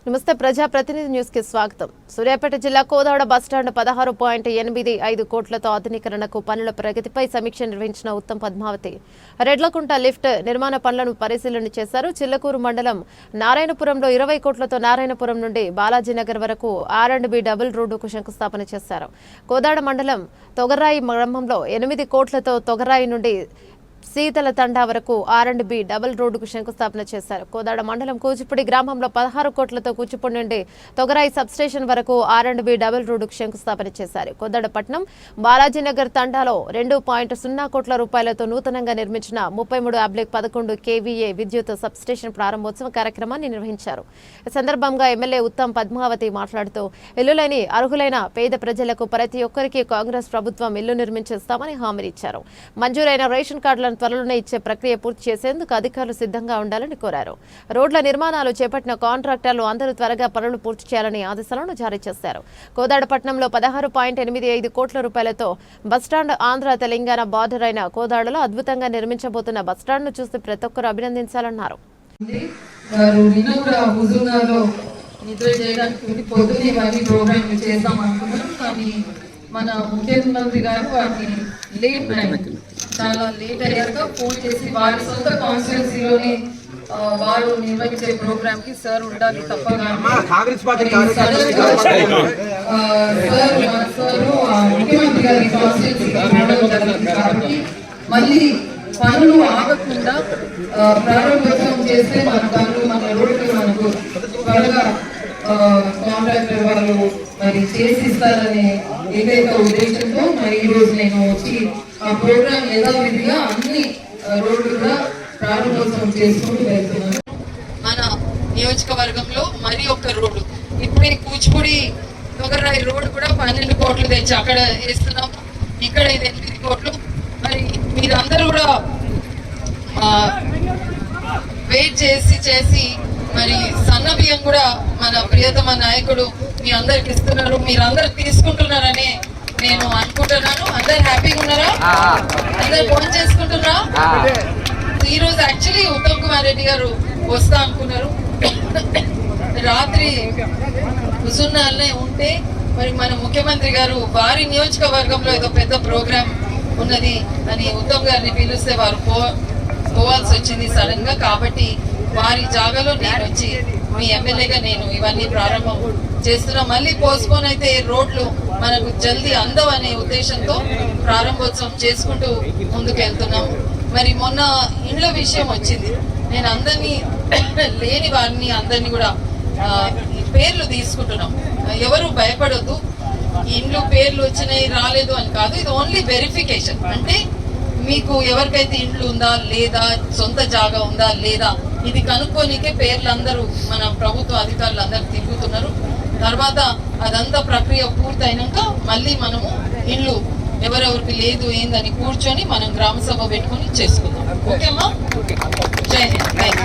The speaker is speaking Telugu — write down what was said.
నమస్తే ప్రజా ప్రతినిధి న్యూస్ కి స్వాగతం. సూర్యాపేట జిల్లా కోదాడ బస్టాండ్ 16.85 కోట్లతో ఆధునీకరణకు పనుల ప్రగతిపై సమీక్ష నిర్వహించిన ఉత్తమ్ పద్మావతి రెడ్లకుంట లిఫ్ట్ నిర్మాణ పనులను పరిశీలన చేశారు. చిల్లకూరు మండలం నారాయణపురంలో 20 కోట్లతో నారాయణపురం నుండి బాలాజీనగర్ వరకు R&B డబుల్ రోడ్డుకు శంకుస్థాపన చేశారు. కోదాడ మండలం తొగరాయి గ్రామంలో 8 కోట్లతో తొగరాయి నుండి సీతల తండా వరకు R&B డబుల్ రోడ్డుకు శంకుస్థాపన చేశారు. కోదాడ మండలం కూచిపూడి గ్రామంలో 16 కోట్లతో కూచిపూడి నుండి తొగరాయి సబ్స్టేషన్ వరకు R&B డబుల్ రోడ్డుకు శంకుస్థాపన చేశారు. కోదాడ పట్టణం బాలాజీనగర్ తండాలో 2.0 కోట్ల రూపాయలతో నూతనంగా నిర్మించిన 33/11 kVA విద్యుత్ సబ్స్టేషన్ ప్రారంభోత్సవ కార్యక్రమాన్ని నిర్వహించారు. ఈ సందర్భంగా ఎమ్మెల్యే ఉత్తమ్ పద్మావతి మాట్లాడుతూ ఇల్లులేని అర్హులైన పేద ప్రజలకు ప్రతి ఒక్కరికి కాంగ్రెస్ ప్రభుత్వం ఇల్లు నిర్మించేస్తామని హామీనిచ్చారు. మంజూరైన రేషన్ కార్డులను త్వరలోనే ఇచ్చే ప్రక్రియ పూర్తి చేసేందుకు అధికారులు సిద్ధంగా ఉండాలని కోరారు. రోడ్ల నిర్మాణాలు చేపట్టిన కాంట్రాక్టర్లు అందరూ త్వరగా పనులు పూర్తి చేయాలని ఆదేశాలను జారీ చేశారు. కోదాడ పట్టణంలో 16.85 కోట్ల రూపాయలతో బస్టాండ్ ఆంధ్ర తెలంగాణ బార్డర్ అయిన కోదాడలో అద్భుతంగా నిర్మించబోతున్న బస్టాండ్ను చూసి ప్రతి ఒక్కరు అభినందించాలన్నారు. మన ముఖ్యమంత్రి గారు వాటిని చాలా లేట్ అయ్యాక ఫోన్ చేసి వారి సొంత కాన్స్టిట్యున్సీలోనే వారు నిర్వహించే ప్రోగ్రామ్ కి సార్ ఉండాలి తప్పగా ముఖ్యమంత్రి గారి కాన్స్టిట్యున్సీ కాబట్టి మళ్ళీ పనులు ఆగకుండా ప్రారంభోత్సవం చేస్తే మన పనులు మన రోడ్లు మనకు త్వరగా కాంట్రాక్టర్ వాళ్ళు మరి చేసిస్తారనే ఏకైక ఉద్దేశంతో మరి ఈ రోజు నేను వచ్చి ఆ ప్రోగ్రామ్ యథావిధిగా అన్ని రోడ్లు కూడా ప్రారంభోత్సవం చేసుకుంటూ వెళ్తున్నాను. మన నియోజకవర్గంలో మరి ఒక్క రోడ్డు ఇప్పుడే కూచిపూడి తొగరాయి రోడ్డు కూడా 12 కోట్లు తెచ్చి అక్కడ వేస్తున్నాం. ఇక్కడ 8 కోట్లు. మరి మీరందరూ కూడా వెయిట్ చేసి మరి సన్న బియ్యం కూడా మన ప్రియతమ నాయకుడు మీ అందరికి ఇస్తున్నారు. మీరందరూ తీసుకుంటున్నారని నేను అనుకుంటున్నాను. అందరు హ్యాపీగా ఉన్నారా? అందరు ఫోన్ చేసుకుంటున్నారా? ఈ రోజు యాక్చువల్లీ ఉత్తమ్ కుమార్ రెడ్డి గారు వస్తా అనుకున్నారు. రాత్రి హుజూర్నగర్లో ఉంటే మరి మన ముఖ్యమంత్రి గారు వారి నియోజకవర్గంలో ఏదో పెద్ద ప్రోగ్రామ్ ఉన్నది అని ఉత్తమ్ గారిని పిలిస్తే వారు పోవాల్సి వచ్చింది సడన్ గా. కాబట్టి వారి జాగాలో నేను వచ్చి మీ ఎమ్మెల్యేగా నేను ఇవన్నీ ప్రారంభం చేస్తున్నా. మళ్ళీ పోస్ట్పోన్ అయితే రోడ్లు మనకు జల్దీ అందవనే ఉద్దేశంతో ప్రారంభోత్సవం చేసుకుంటూ ముందుకు వెళ్తున్నాం. మరి మొన్న ఇండ్ల విషయం వచ్చింది. నేను అందరినీ లేని వారిని అందరినీ కూడా పేర్లు తీసుకుంటున్నాం. ఎవరు భయపడొద్దు. ఇండ్లు పేర్లు వచ్చినాయి రాలేదు అని కాదు. ఇది ఓన్లీ వెరిఫికేషన్. అంటే మీకు ఎవరికైతే ఇండ్లు ఉందా లేదా, సొంత జాగా ఉందా లేదా, ఇది కనుక్కోనికే పేర్లు అందరూ మన ప్రభుత్వ అధికారులు అందరూ తిరుగుతున్నారు. తర్వాత అదంతా ప్రక్రియ పూర్తయినాక మళ్ళీ మనము ఇల్లు ఎవరెవరికి లేదు ఏందని కూర్చొని మనం గ్రామ సభ పెట్టుకుని చేసుకుందాం. ఓకేమ్మా? జై హింద్.